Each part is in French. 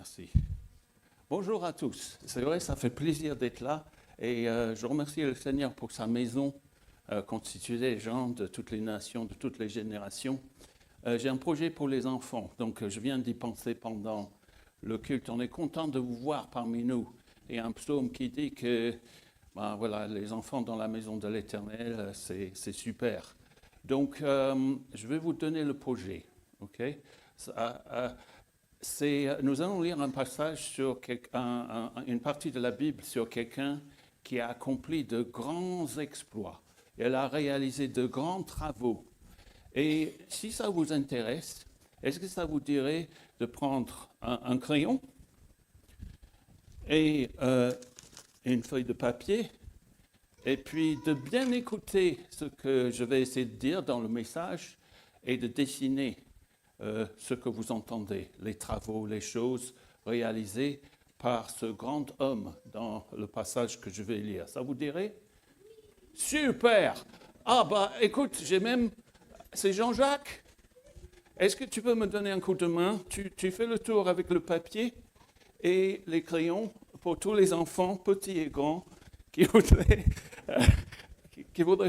Merci. Bonjour à tous. C'est vrai, ça fait plaisir d'être là et je remercie le Seigneur pour sa maison constituée des gens de toutes les nations, de toutes les générations. J'ai un projet pour les enfants, donc je viens d'y penser pendant le culte. On est content de vous voir parmi nous. Il y a un psaume qui dit que voilà, les enfants dans la maison de l'Éternel, c'est super. Donc, je vais vous donner le projet. OK? Nous allons lire un passage sur une partie de la Bible sur quelqu'un qui a accompli de grands exploits. Elle a réalisé de grands travaux. Et si ça vous intéresse, est-ce que ça vous dirait de prendre un crayon et une feuille de papier et puis de bien écouter ce que je vais essayer de dire dans le message et de dessiner ce que vous entendez, les travaux, les choses réalisées par ce grand homme dans le passage que je vais lire. Ça vous dirait? Super! Ah écoute, c'est Jean-Jacques. Est-ce que tu peux me donner un coup de main? Tu fais le tour avec le papier et les crayons pour tous les enfants, petits et grands, qui voudraient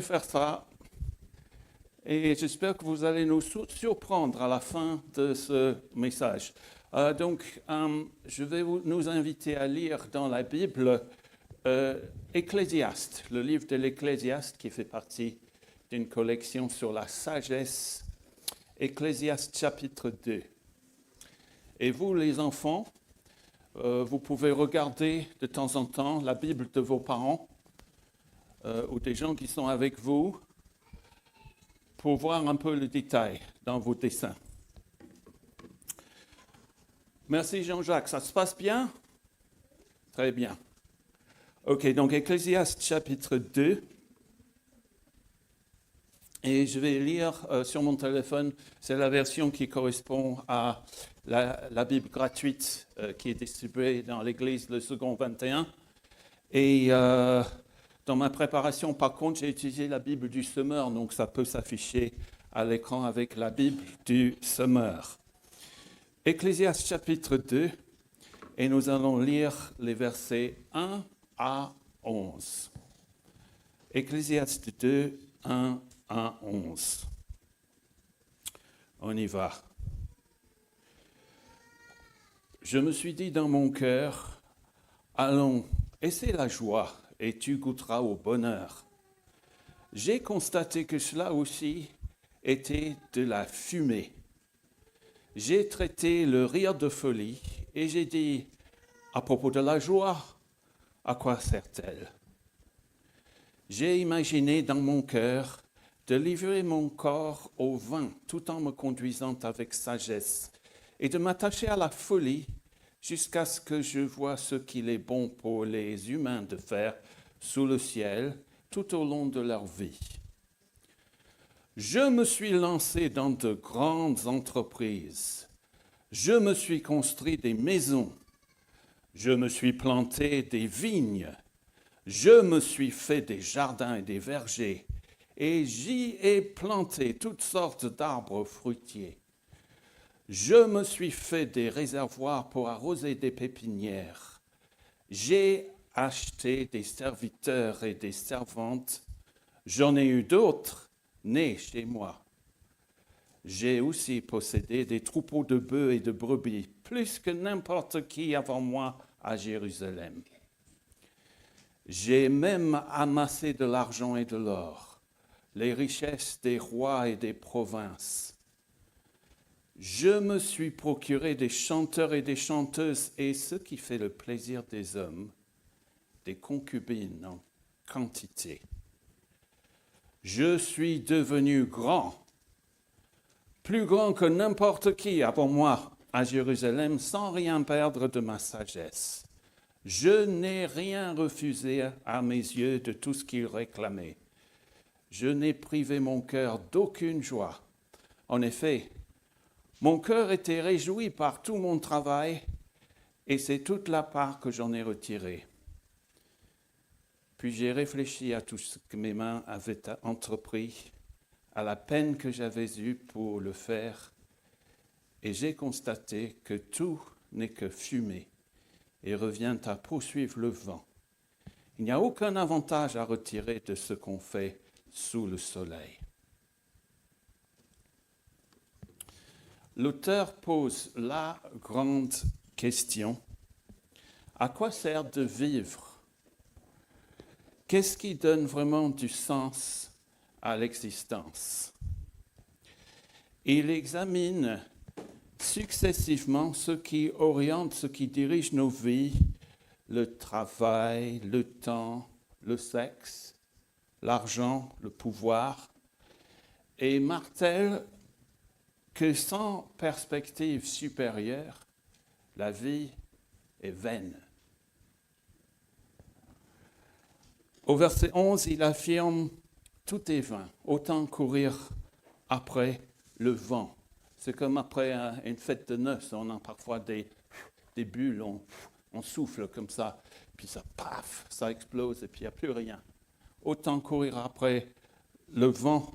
faire ça. Et j'espère que vous allez nous surprendre à la fin de ce message. Je vais nous inviter à lire dans la Bible Ecclésiaste, le livre de l'Ecclésiaste qui fait partie d'une collection sur la sagesse. Ecclésiaste chapitre 2. Et vous, les enfants, vous pouvez regarder de temps en temps la Bible de vos parents ou des gens qui sont avec vous, pour voir un peu le détail dans vos dessins. Merci Jean-Jacques, ça se passe bien? Très bien. Ok, donc Ecclésiaste chapitre 2. Et je vais lire sur mon téléphone, c'est la version qui correspond à la Bible gratuite qui est distribuée dans l'église le second 21. Et dans ma préparation, par contre, j'ai utilisé la Bible du semeur, donc ça peut s'afficher à l'écran avec la Bible du semeur. Ecclésiaste chapitre 2, et nous allons lire les versets 1 à 11. Ecclésiaste 2, 1 à 11. On y va. Je me suis dit dans mon cœur, allons, essaie la joie et tu goûteras au bonheur. J'ai constaté que cela aussi était de la fumée. J'ai traité le rire de folie et j'ai dit, à propos de la joie, à quoi sert-elle? J'ai imaginé dans mon cœur de livrer mon corps au vin tout en me conduisant avec sagesse et de m'attacher à la folie jusqu'à ce que je voie ce qu'il est bon pour les humains de faire sous le ciel tout au long de leur vie. Je me suis lancé dans de grandes entreprises. Je me suis construit des maisons. Je me suis planté des vignes. Je me suis fait des jardins et des vergers. Et j'y ai planté toutes sortes d'arbres fruitiers. Je me suis fait des réservoirs pour arroser des pépinières. J'ai acheté des serviteurs et des servantes. J'en ai eu d'autres nés chez moi. J'ai aussi possédé des troupeaux de bœufs et de brebis, plus que n'importe qui avant moi à Jérusalem. J'ai même amassé de l'argent et de l'or, les richesses des rois et des provinces. Je me suis procuré des chanteurs et des chanteuses et ce qui fait le plaisir des hommes, des concubines en quantité. Je suis devenu grand, plus grand que n'importe qui avant moi à Jérusalem, sans rien perdre de ma sagesse. Je n'ai rien refusé à mes yeux de tout ce qu'il réclamait. Je n'ai privé mon cœur d'aucune joie. En effet, mon cœur était réjoui par tout mon travail et c'est toute la part que j'en ai retirée. Puis j'ai réfléchi à tout ce que mes mains avaient entrepris, à la peine que j'avais eue pour le faire, et j'ai constaté que tout n'est que fumée et revient à poursuivre le vent. Il n'y a aucun avantage à retirer de ce qu'on fait sous le soleil. L'auteur pose la grande question: à quoi sert de vivre? Qu'est-ce qui donne vraiment du sens à l'existence? Il examine successivement ce qui oriente, ce qui dirige nos vies: le travail, le temps, le sexe, l'argent, le pouvoir, et martèle que sans perspective supérieure, la vie est vaine. Au verset 11, il affirme: tout est vain, autant courir après le vent. C'est comme après une fête de noces, on a parfois des bulles, on souffle comme ça, puis ça, paf, ça explose et puis il n'y a plus rien. Autant courir après le vent.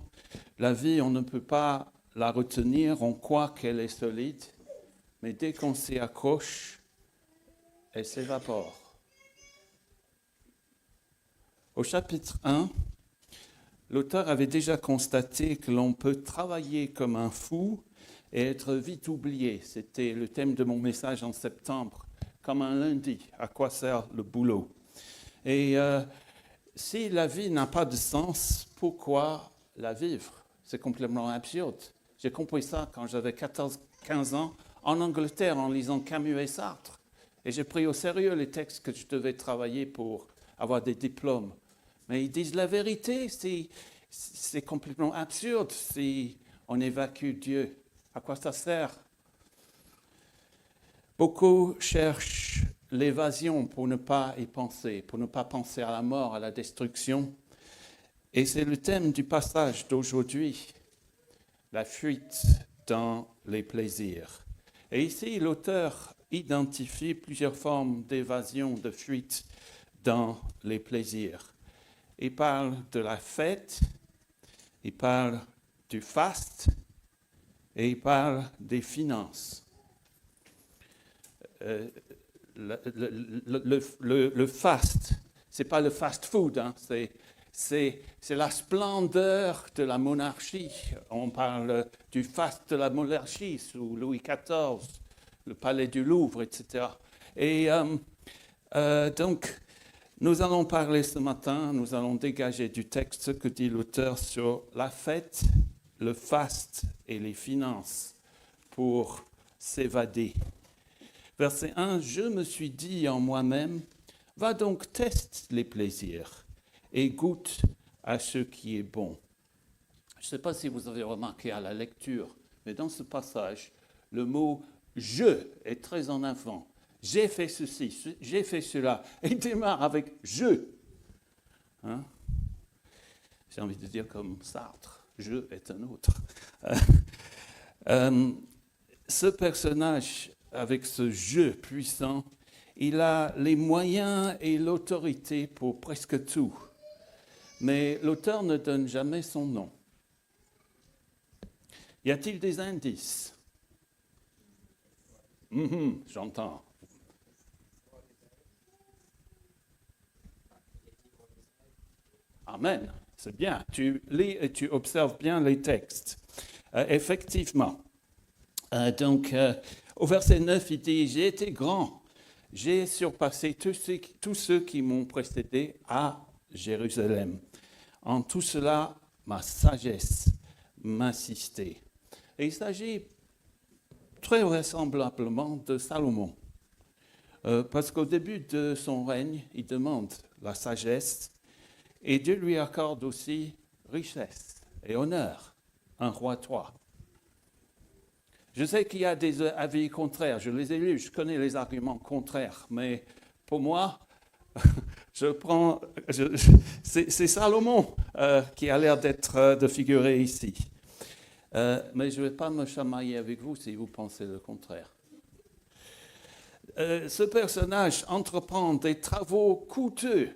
La vie, on ne peut pas la retenir, on croit qu'elle est solide, mais dès qu'on s'y accroche, elle s'évapore. Au chapitre 1, l'auteur avait déjà constaté que l'on peut travailler comme un fou et être vite oublié. C'était le thème de mon message en septembre. Comme un lundi, à quoi sert le boulot? Et si la vie n'a pas de sens, pourquoi la vivre? C'est complètement absurde. J'ai compris ça quand j'avais 14-15 ans en Angleterre en lisant Camus et Sartre. Et j'ai pris au sérieux les textes que je devais travailler pour avoir des diplômes. Mais ils disent la vérité, c'est complètement absurde si on évacue Dieu. À quoi ça sert? Beaucoup cherchent l'évasion pour ne pas y penser, pour ne pas penser à la mort, à la destruction. Et c'est le thème du passage d'aujourd'hui, la fuite dans les plaisirs. Et ici, l'auteur identifie plusieurs formes d'évasion, de fuite dans les plaisirs. Il parle de la fête, il parle du faste et il parle des finances. Le faste, ce n'est pas le fast-food, hein, c'est la splendeur de la monarchie. On parle du faste de la monarchie sous Louis XIV, le palais du Louvre, etc. Et donc, nous allons parler ce matin, nous allons dégager du texte ce que dit l'auteur sur la fête, le faste et les finances pour s'évader. Verset 1, « Je me suis dit en moi-même, va donc teste les plaisirs et goûte à ce qui est bon. » Je ne sais pas si vous avez remarqué à la lecture, mais dans ce passage, le mot « je » est très en avant. J'ai fait ceci, j'ai fait cela. Et il démarre avec « je ». Hein? J'ai envie de dire comme Sartre, « je est un autre ». Ce personnage, avec ce « je » puissant, il a les moyens et l'autorité pour presque tout. Mais l'auteur ne donne jamais son nom. Y a-t-il des indices? J'entends. Amen, c'est bien. Tu lis et tu observes bien les textes. Effectivement. Donc, au verset 9, il dit « J'ai été grand, j'ai surpassé tous ceux qui m'ont précédé à Jérusalem. En tout cela, ma sagesse m'assistait. » Et il s'agit très vraisemblablement de Salomon. Parce qu'au début de son règne, il demande la sagesse et Dieu lui accorde aussi richesse et honneur, un roi 3. Je sais qu'il y a des avis contraires, je les ai lus, je connais les arguments contraires, mais pour moi, c'est Salomon qui a l'air de figurer ici. Mais je ne vais pas me chamailler avec vous si vous pensez le contraire. Ce personnage entreprend des travaux coûteux.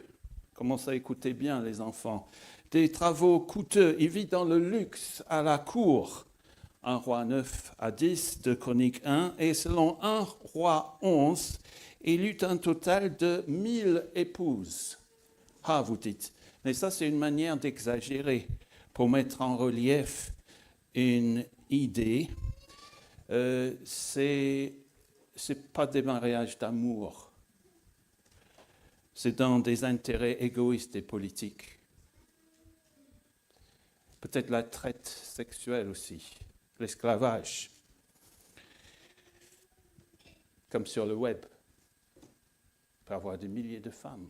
Commencez à écouter bien les enfants. Des travaux coûteux. Il vit dans le luxe à la cour. 1 roi 9 à 10 de Chroniques 1, et selon 1 roi 11, il eut un total de 1000 épouses. Ah, vous dites, mais ça c'est une manière d'exagérer pour mettre en relief une idée. C'est pas des mariages d'amour. C'est dans des intérêts égoïstes et politiques. Peut-être la traite sexuelle aussi, l'esclavage, comme sur le web. On peut avoir des milliers de femmes.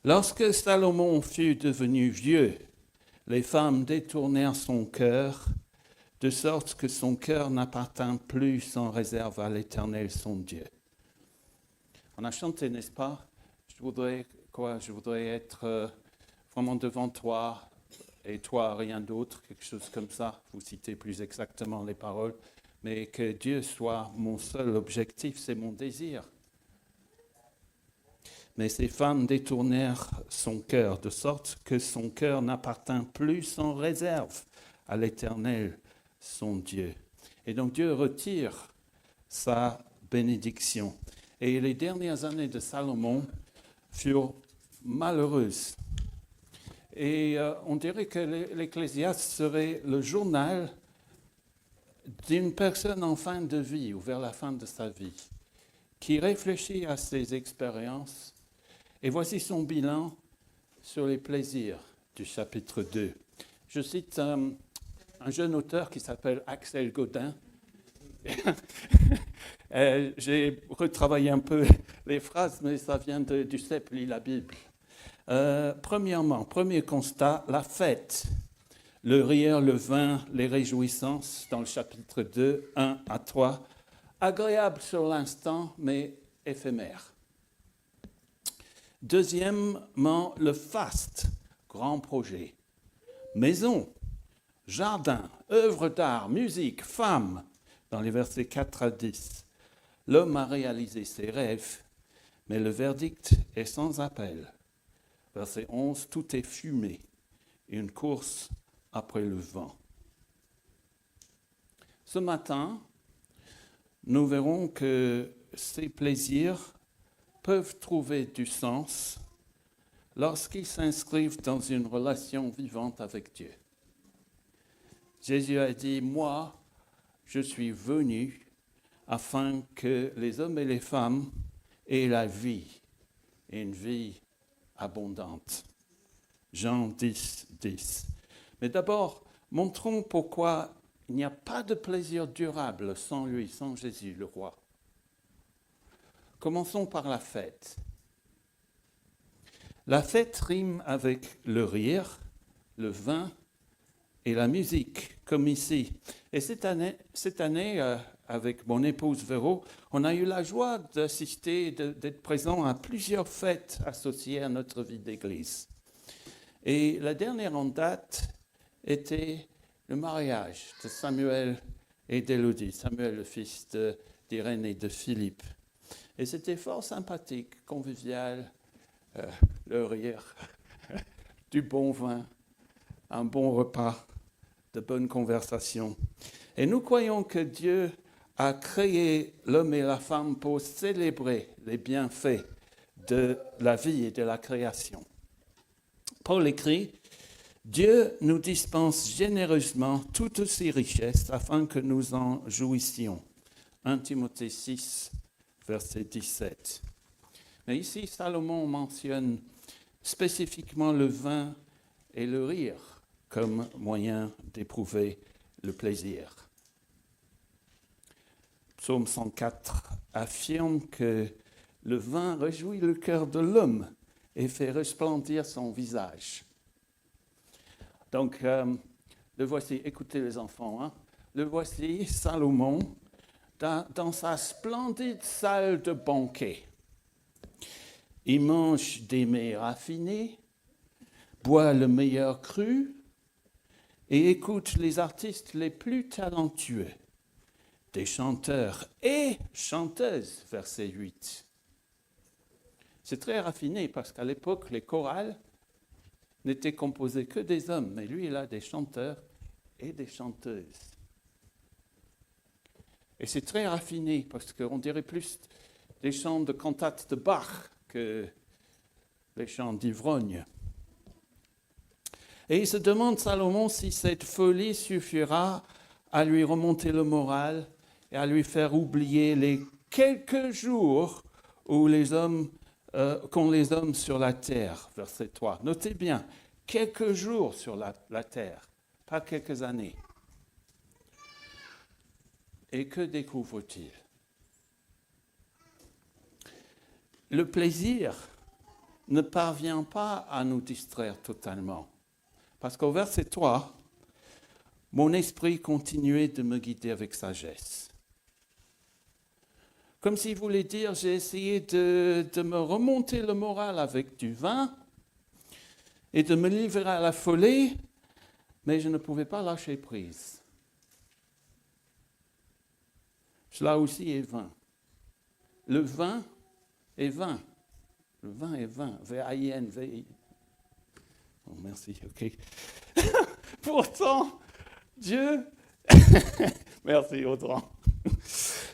Lorsque Salomon fut devenu vieux, les femmes détournèrent son cœur, de sorte que son cœur n'appartint plus sans réserve à l'Éternel son Dieu. On a chanté, n'est-ce pas? Je voudrais être vraiment devant toi et toi rien d'autre, quelque chose comme ça. Vous citez plus exactement les paroles, mais que Dieu soit mon seul objectif, c'est mon désir. Mais ces femmes détournèrent son cœur, de sorte que son cœur n'appartint plus sans réserve à l'Éternel, son Dieu. Et donc Dieu retire sa bénédiction. Et les dernières années de Salomon furent malheureuses. Et on dirait que l'Ecclésiaste serait le journal d'une personne en fin de vie ou vers la fin de sa vie, qui réfléchit à ses expériences. Et voici son bilan sur les plaisirs du chapitre 2. Je cite un jeune auteur qui s'appelle Axel Godin. J'ai retravaillé un peu les phrases, mais ça vient du CEP, lit la Bible. Premièrement, premier constat, la fête, le rire, le vin, les réjouissances, dans le chapitre 2, 1 à 3, agréable sur l'instant, mais éphémère. Deuxièmement, le faste, grand projet. Maison, jardin, œuvre d'art, musique, femme, dans les versets 4 à 10. L'homme a réalisé ses rêves, mais le verdict est sans appel. Verset 11, tout est fumée, une course après le vent. Ce matin, nous verrons que ces plaisirs peuvent trouver du sens lorsqu'ils s'inscrivent dans une relation vivante avec Dieu. Jésus a dit, moi, je suis venu afin que les hommes et les femmes aient la vie, et une vie abondante. Jean 10, 10. Mais d'abord, montrons pourquoi il n'y a pas de plaisir durable sans lui, sans Jésus, le roi. Commençons par la fête. La fête rime avec le rire, le vin et la musique, comme ici. Et cette année, avec mon épouse Véro, on a eu la joie d'assister, d'être présent à plusieurs fêtes associées à notre vie d'église. Et la dernière en date était le mariage de Samuel et d'Élodie. Samuel, le fils d'Irène et de Philippe. Et c'était fort sympathique, convivial, le rire, du bon vin, un bon repas, de bonnes conversations. Et nous croyons que Dieu a créé l'homme et la femme pour célébrer les bienfaits de la vie et de la création. Paul écrit, Dieu nous dispense généreusement toutes ses richesses afin que nous en jouissions. 1 Timothée 6, verset 17. Mais ici, Salomon mentionne spécifiquement le vin et le rire comme moyen d'éprouver le plaisir. Psaume 104 affirme que le vin réjouit le cœur de l'homme et fait resplendir son visage. Donc, le voici, écoutez les enfants, hein, le voici, Salomon, dans sa splendide salle de banquet. Il mange des mets raffinés, boit le meilleur cru et écoute les artistes les plus talentueux, des chanteurs et chanteuses, verset 8. C'est très raffiné parce qu'à l'époque, les chorales n'étaient composées que des hommes, mais lui, il a des chanteurs et des chanteuses. Et c'est très raffiné, parce qu'on dirait plus des chants de cantates de Bach que les chants d'ivrogne. Et il se demande, Salomon, si cette folie suffira à lui remonter le moral et à lui faire oublier les quelques jours où qu'ont les hommes sur la terre, verset 3. Notez bien, quelques jours sur la terre, pas quelques années. Et que découvre-t-il? Le plaisir ne parvient pas à nous distraire totalement. Parce qu'au verset 3, mon esprit continuait de me guider avec sagesse. Comme s'il voulait dire, j'ai essayé de me remonter le moral avec du vin et de me livrer à la folie, mais je ne pouvais pas lâcher prise. Cela aussi est vain. Le vin est vain. Le vin est vain. V-A-I-N, V-I. Oh, merci, ok. Pourtant, Dieu... Merci, Audran.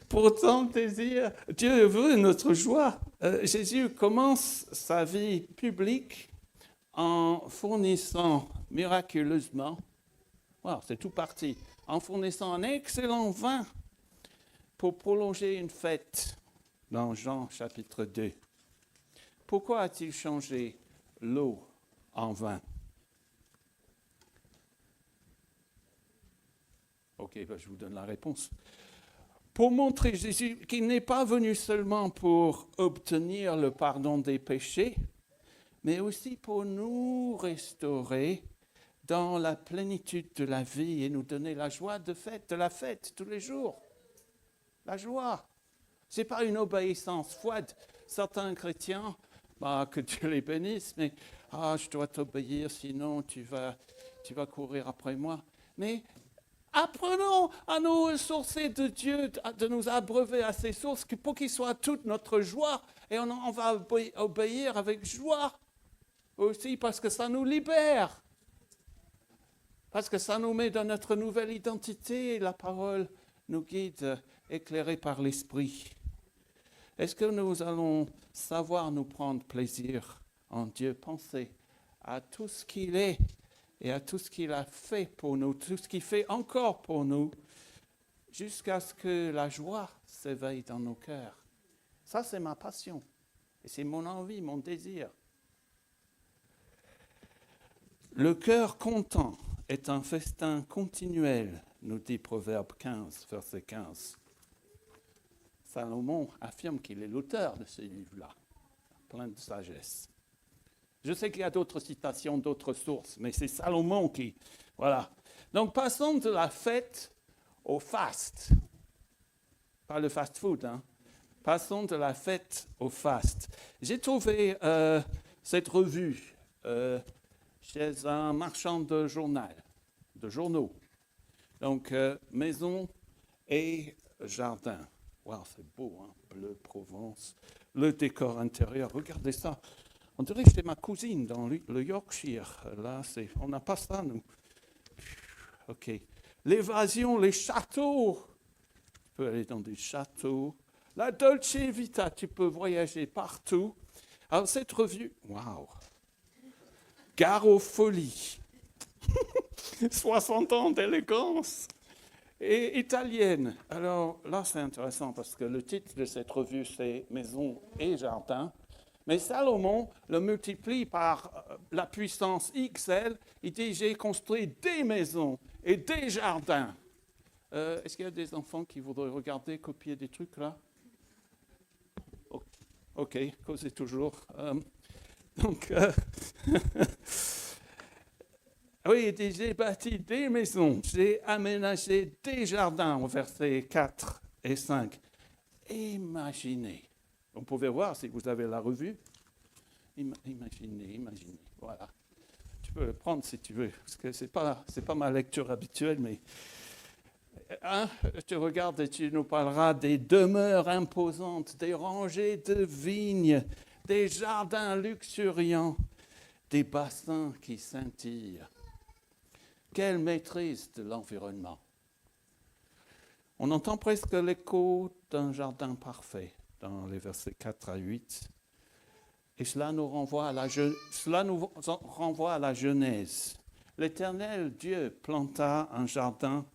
Pourtant, Dieu veut notre joie. Jésus commence sa vie publique en fournissant miraculeusement, wow, c'est tout parti, en fournissant un excellent vin pour prolonger une fête dans Jean chapitre 2. Pourquoi a-t-il changé l'eau en vin? Ok, je vous donne la réponse. Pour montrer Jésus qu'il n'est pas venu seulement pour obtenir le pardon des péchés, mais aussi pour nous restaurer dans la plénitude de la vie et nous donner la joie de la fête tous les jours. La joie. Ce n'est pas une obéissance froide. Certains chrétiens, que Dieu les bénisse, mais je dois t'obéir, sinon tu vas courir après moi. Mais apprenons à nous ressourcer de Dieu, de nous abreuver à ses sources pour qu'il soit toute notre joie. Et on va obéir avec joie aussi parce que ça nous libère. Parce que ça nous met dans notre nouvelle identité. La parole nous guide, éclairée par l'Esprit. Est-ce que nous allons savoir nous prendre plaisir en Dieu? Pensez à tout ce qu'il est et à tout ce qu'il a fait pour nous, tout ce qu'il fait encore pour nous, jusqu'à ce que la joie s'éveille dans nos cœurs. Ça, c'est ma passion. Et c'est mon envie, mon désir. Le cœur content est un festin continuel, nous dit Proverbe 15, verset 15. Salomon affirme qu'il est l'auteur de ce livre-là, plein de sagesse. Je sais qu'il y a d'autres citations, d'autres sources, mais c'est Salomon qui... Voilà. Donc, passons de la fête au faste. Pas le fast-food, hein. Passons de la fête au faste. J'ai trouvé cette revue chez un marchand de journaux. Donc, Maison et Jardin. Wow, c'est beau, hein? Bleu Provence. Le décor intérieur, regardez ça. On dirait que c'est ma cousine dans le Yorkshire. Là, on n'a pas ça, nous. OK. L'évasion, les châteaux. Tu peux aller dans des châteaux. La Dolce Vita, tu peux voyager partout. Alors, cette revue, wow. Gare aux folies. 60 ans d'élégance. Et italienne. Alors là, c'est intéressant parce que le titre de cette revue, c'est Maison et Jardin. Mais Salomon le multiplie par la puissance XL. Il dit, j'ai construit des maisons et des jardins. Est-ce qu'il y a des enfants qui voudraient regarder, copier des trucs là? OK, causez toujours. Oui, il dit, j'ai bâti des maisons, j'ai aménagé des jardins, au verset 4 et 5. Imaginez. Vous pouvez voir si vous avez la revue. Imaginez. Voilà. Tu peux le prendre si tu veux, parce que c'est pas ma lecture habituelle, mais tu regardes et tu nous parleras des demeures imposantes, des rangées de vignes, des jardins luxuriants, des bassins qui scintillent. Quelle maîtrise de l'environnement. On entend presque l'écho d'un jardin parfait dans les versets 4 à 8. Et cela nous renvoie à la Genèse. L'Éternel Dieu planta un jardin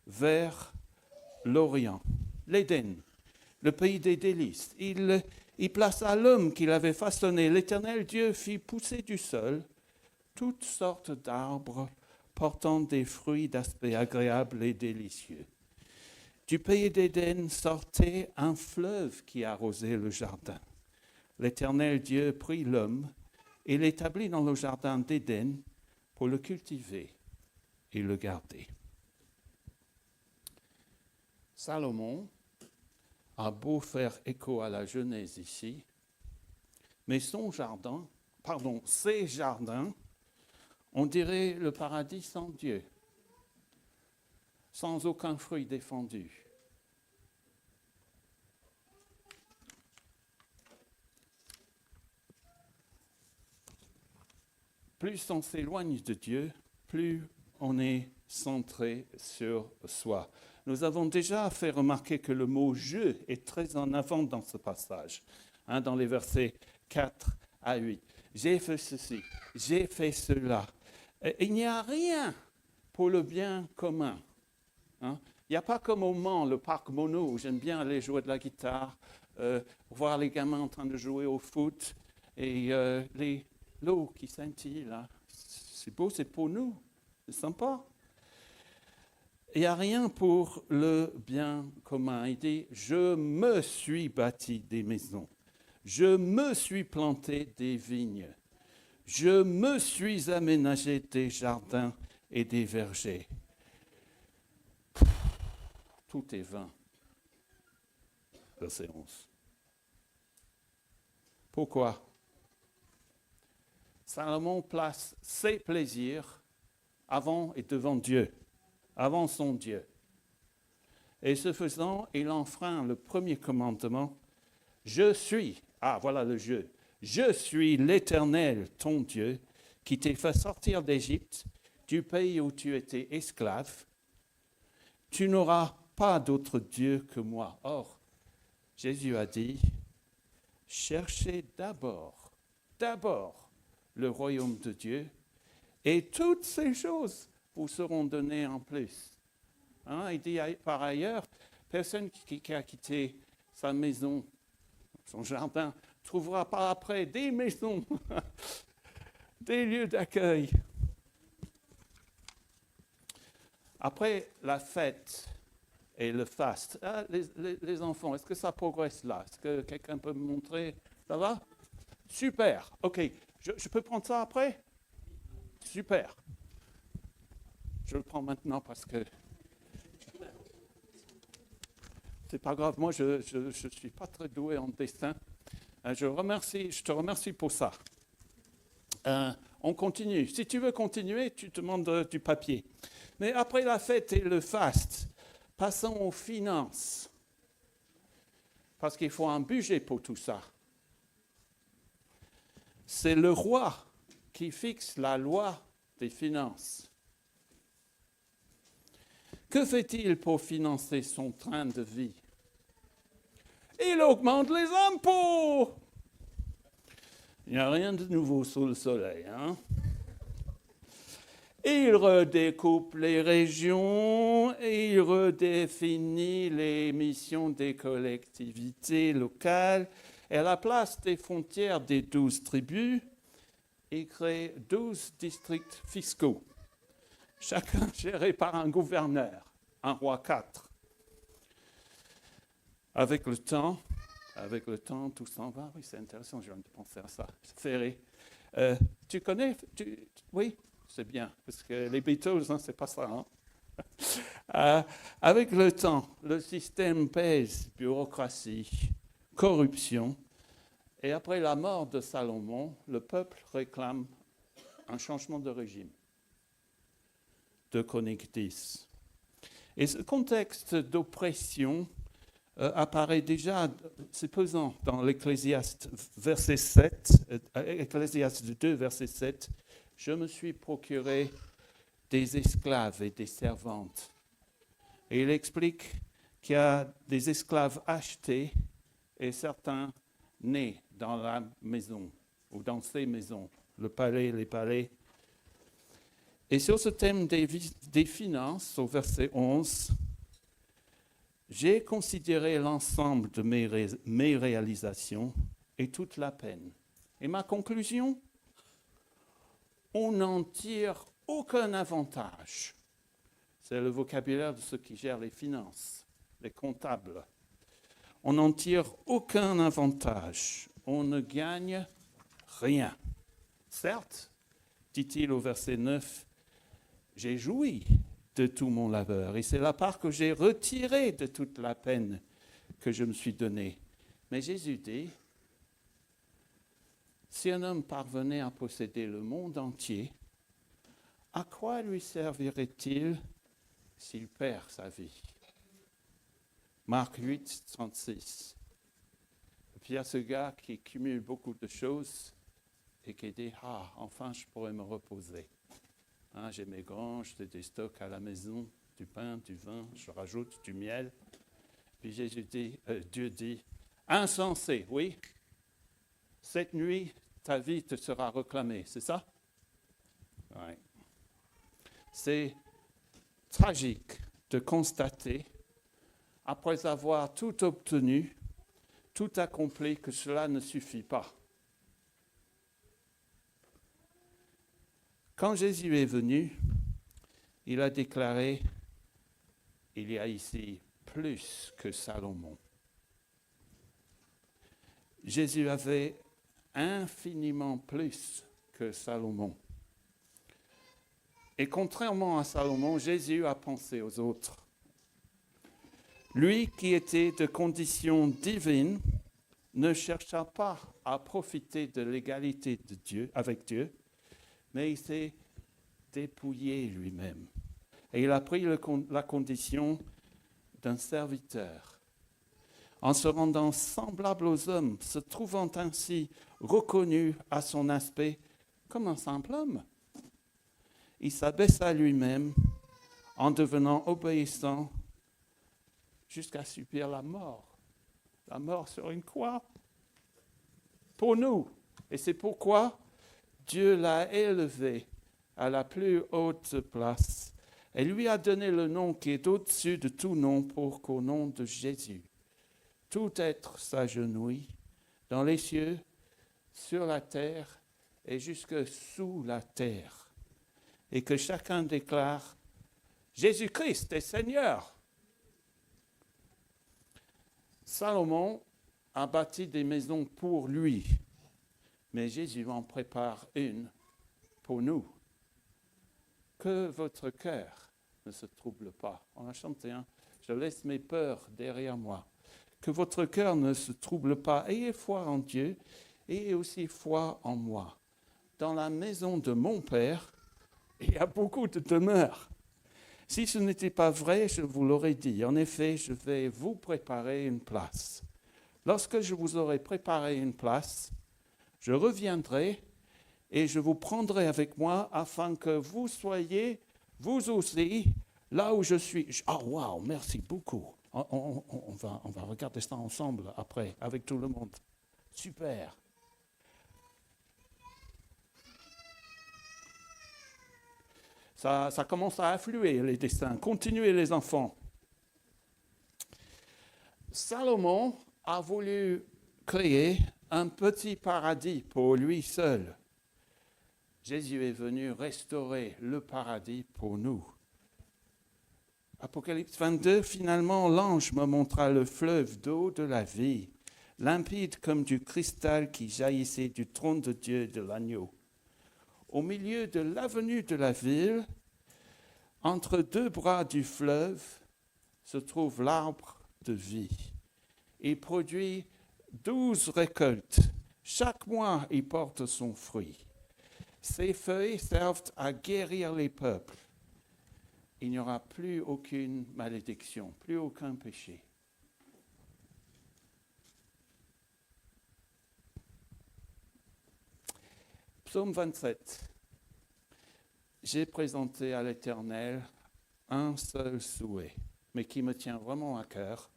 vers l'Orient, l'Éden, le pays des délices. Il plaça l'homme qu'il avait façonné. L'Éternel Dieu fit pousser du sol toutes sortes d'arbres portant des fruits d'aspect agréable et délicieux. Du pays d'Éden sortait un fleuve qui arrosait le jardin. L'Éternel Dieu prit l'homme et l'établit dans le jardin d'Éden pour le cultiver et le garder. Salomon a beau faire écho à la Genèse ici, mais ses jardins, on dirait le paradis sans Dieu, sans aucun fruit défendu. Plus on s'éloigne de Dieu, plus on est centré sur soi. Nous avons déjà fait remarquer que le mot « je » est très en avant dans ce passage, dans les versets 4 à 8. J'ai fait ceci, j'ai fait cela. Il n'y a rien pour le bien commun. Il n'y a pas comme au Mans, le parc Mono, où j'aime bien aller jouer de la guitare, voir les gamins en train de jouer au foot, et l'eau qui scintille là. C'est beau, c'est pour nous, c'est sympa. Il n'y a rien pour le bien commun. Il dit, je me suis bâti des maisons, je me suis planté des vignes, je me suis aménagé des jardins et des vergers. Tout est vain. Verset 11. Pourquoi? Salomon place ses plaisirs avant et devant Dieu, avant son Dieu. Et ce faisant, il enfreint le premier commandement. Je suis, voilà le je suis l'Éternel, ton Dieu, qui t'ai fait sortir d'Égypte, du pays où tu étais esclave. Tu n'auras pas d'autre Dieu que moi. Or, Jésus a dit, cherchez d'abord le royaume de Dieu, et toutes ces choses vous seront données en plus. Il dit par ailleurs, personne qui a quitté sa maison, son jardin, trouvera par après des maisons, des lieux d'accueil. Après la fête et le faste, les enfants, est-ce que ça progresse là? Est-ce que quelqu'un peut me montrer? Ça va? Super, ok. Je peux prendre ça après? Super. Je le prends maintenant parce que c'est pas grave. Moi, je suis pas très doué en dessin. Je te remercie pour ça. On continue. Si tu veux continuer, tu demandes du papier. Mais après la fête et le faste, passons aux finances. Parce qu'il faut un budget pour tout ça. C'est le roi qui fixe la loi des finances. Que fait-il pour financer son train de vie? Il augmente les impôts. Il n'y a rien de nouveau sous le soleil, Il redécoupe les régions et il redéfinit les missions des collectivités locales. Et à la place des frontières des 12 tribus, il crée 12 districts fiscaux, chacun géré par un gouverneur, un roi 4. Avec le temps, tout s'en va. Oui, c'est intéressant, je viens de penser à ça. Ferré. Tu connais? Oui, c'est bien, parce que les Beatles, c'est pas ça. Avec le temps, le système pèse bureaucratie, corruption. Et après la mort de Salomon, le peuple réclame un changement de régime. 2 Chroniques 10. Et ce contexte d'oppression apparaît déjà, c'est pesant, dans l'Ecclésiaste verset 7, Ecclésiaste 2, verset 7. Je me suis procuré des esclaves et des servantes. Et il explique qu'il y a des esclaves achetés et certains nés dans la maison ou dans ces maisons, le palais, les palais. Et sur ce thème des finances, au verset 11, j'ai considéré l'ensemble de mes réalisations et toute la peine. Et ma conclusion, on n'en tire aucun avantage. C'est le vocabulaire de ceux qui gèrent les finances, les comptables. On n'en tire aucun avantage. On ne gagne rien. Certes, dit-il au verset 9, j'ai joui de tout mon labeur et c'est la part que j'ai retirée de toute la peine que je me suis donnée. Mais Jésus dit, si un homme parvenait à posséder le monde entier, à quoi lui servirait-il s'il perd sa vie? Marc 8, 36. Et puis il y a ce gars qui cumule beaucoup de choses et qui dit, enfin je pourrais me reposer. J'ai mes granges, j'ai des stocks à la maison, du pain, du vin, je rajoute du miel. Puis Dieu dit, insensé, oui, cette nuit, ta vie te sera réclamée, c'est ça? Oui. C'est tragique de constater, après avoir tout obtenu, tout accompli, que cela ne suffit pas. Quand Jésus est venu, il a déclaré, il y a ici plus que Salomon. Jésus avait infiniment plus que Salomon. Et contrairement à Salomon, Jésus a pensé aux autres. Lui qui était de condition divine ne chercha pas à profiter de l'égalité de Dieu, avec Dieu, mais il s'est dépouillé lui-même. Et il a pris la condition d'un serviteur. En se rendant semblable aux hommes, se trouvant ainsi reconnu à son aspect comme un simple homme, il s'abaissa lui-même en devenant obéissant jusqu'à subir la mort sur une croix, pour nous. Et c'est pourquoi Dieu l'a élevé à la plus haute place et lui a donné le nom qui est au-dessus de tout nom pour qu'au nom de Jésus, tout être s'agenouille dans les cieux, sur la terre et jusque sous la terre. Et que chacun déclare « Jésus-Christ est Seigneur ». Salomon a bâti des maisons pour lui, mais Jésus en prépare une pour nous. Que votre cœur ne se trouble pas. On a chanté un « Je laisse mes peurs derrière moi ». Que votre cœur ne se trouble pas. Ayez foi en Dieu, ayez aussi foi en moi. Dans la maison de mon Père, il y a beaucoup de demeures. Si ce n'était pas vrai, je vous l'aurais dit. En effet, je vais vous préparer une place. Lorsque je vous aurai préparé une place, je reviendrai et je vous prendrai avec moi afin que vous soyez, vous aussi, là où je suis. Waouh, merci beaucoup. On va regarder ça ensemble après, avec tout le monde. Super. Ça commence à affluer, les destins. Continuez, les enfants. Salomon a voulu créer un petit paradis pour lui seul. Jésus est venu restaurer le paradis pour nous. Apocalypse 22, finalement, l'ange me montra le fleuve d'eau de la vie, limpide comme du cristal qui jaillissait du trône de Dieu et de l'agneau. Au milieu de l'avenue de la ville, entre deux bras du fleuve, se trouve l'arbre de vie. Il produit 12 récoltes. Chaque mois, il porte son fruit. Ses feuilles servent à guérir les peuples. Il n'y aura plus aucune malédiction, plus aucun péché. Psaume 27. j'ai présenté à l'Éternel un seul souhait, mais qui me tient vraiment à cœur.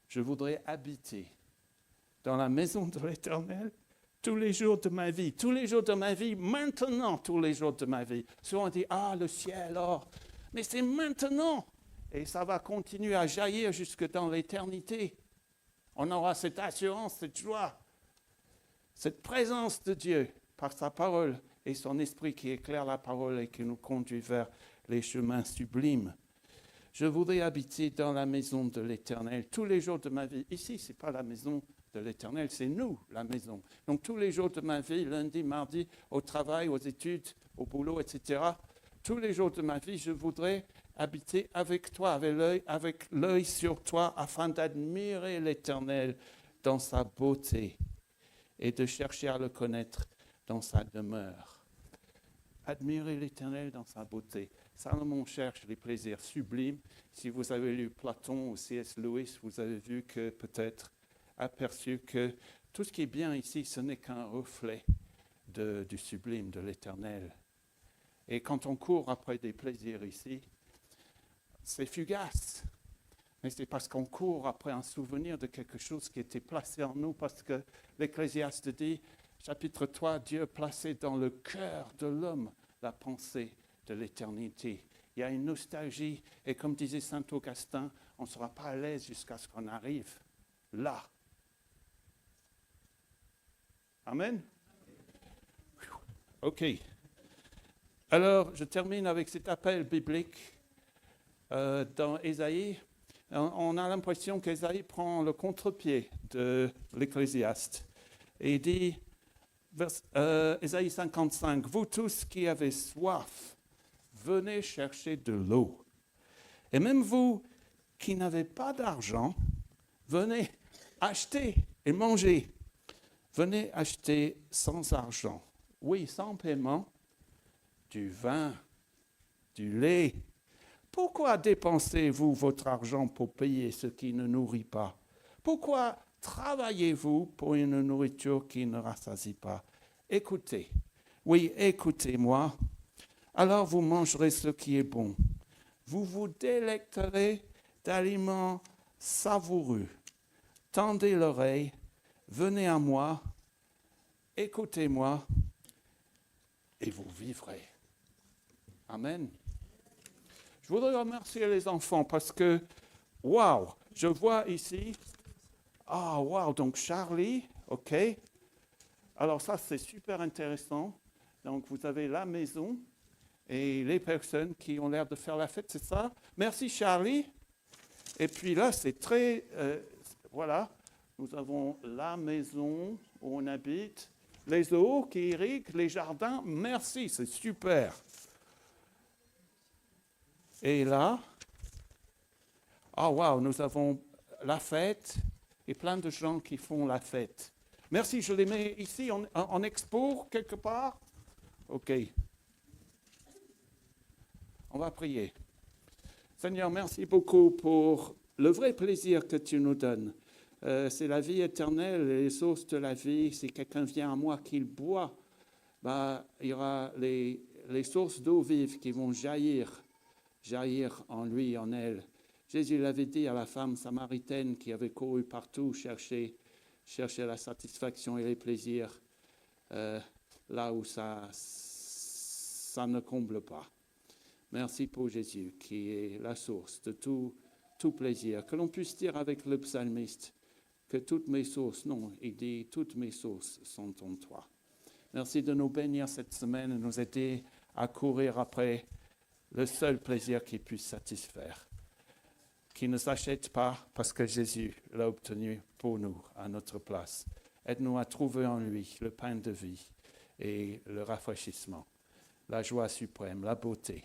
Je voudrais habiter dans la maison de l'Éternel tous les jours de ma vie. Tous les jours de ma vie, maintenant, tous les jours de ma vie. Souvent on dit, le ciel, mais c'est maintenant. Et ça va continuer à jaillir jusque dans l'éternité. On aura cette assurance, cette joie, cette présence de Dieu par sa parole et son esprit qui éclaire la parole et qui nous conduit vers les chemins sublimes. Je voudrais habiter dans la maison de l'Éternel tous les jours de ma vie. Ici, ce n'est pas la maison de l'Éternel, c'est nous, la maison. Donc tous les jours de ma vie, lundi, mardi, au travail, aux études, au boulot, etc., tous les jours de ma vie, je voudrais habiter avec toi, avec l'œil sur toi, afin d'admirer l'Éternel dans sa beauté et de chercher à le connaître dans sa demeure. Admirer l'Éternel dans sa beauté. Salomon cherche les plaisirs sublimes. Si vous avez lu Platon ou C.S. Lewis, vous avez vu que peut-être aperçu que tout ce qui est bien ici, ce n'est qu'un reflet du sublime, de l'Éternel. Et quand on court après des plaisirs ici, c'est fugace. Mais c'est parce qu'on court après un souvenir de quelque chose qui était placé en nous, parce que l'Ecclésiaste dit, chapitre 3, Dieu a placé dans le cœur de l'homme la pensée de l'éternité. Il y a une nostalgie, et comme disait saint Augustin, on ne sera pas à l'aise jusqu'à ce qu'on arrive là. Amen? OK. Alors, je termine avec cet appel biblique dans Ésaïe. On a l'impression qu'Ésaïe prend le contre-pied de l'Ecclésiaste. Et il dit, Ésaïe 55, « Vous tous qui avez soif, venez chercher de l'eau. Et même vous qui n'avez pas d'argent, venez acheter et manger. Venez acheter sans argent, oui, sans paiement, du vin, du lait. Pourquoi dépensez-vous votre argent pour payer ce qui ne nourrit pas? Pourquoi travaillez-vous pour une nourriture qui ne rassasie pas? Écoutez, oui, écoutez-moi. Alors vous mangerez ce qui est bon. Vous vous délecterez d'aliments savoureux. Tendez l'oreille, venez à moi, écoutez-moi, et vous vivrez. Amen. Je voudrais remercier les enfants parce que, waouh, je vois ici, waouh, donc Charlie, OK. Alors ça, c'est super intéressant. Donc vous avez la maison et les personnes qui ont l'air de faire la fête, c'est ça? Merci Charlie. Et puis là, c'est très, voilà, nous avons la maison où on habite, les eaux qui irriguent, les jardins, merci, c'est super. Et là, waouh, nous avons la fête et plein de gens qui font la fête. Merci, je les mets ici en expo quelque part. OK. On va prier. Seigneur, merci beaucoup pour le vrai plaisir que tu nous donnes. C'est la vie éternelle, les sources de la vie. Si quelqu'un vient à moi qu'il boit, il y aura les sources d'eau vive qui vont jaillir en lui, en elle. Jésus l'avait dit à la femme samaritaine qui avait couru partout chercher la satisfaction et les plaisirs là où ça ne comble pas. Merci pour Jésus qui est la source de tout plaisir. Que l'on puisse dire avec le psalmiste que toutes mes sources, non, il dit toutes mes sources sont en toi. Merci de nous bénir cette semaine et nous aider à courir après le seul plaisir qui puisse satisfaire, qui ne s'achète pas parce que Jésus l'a obtenu pour nous à notre place. Aide-nous à trouver en lui le pain de vie et le rafraîchissement, la joie suprême, la beauté.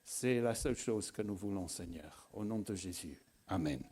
C'est la seule chose que nous voulons, Seigneur. Au nom de Jésus. Amen.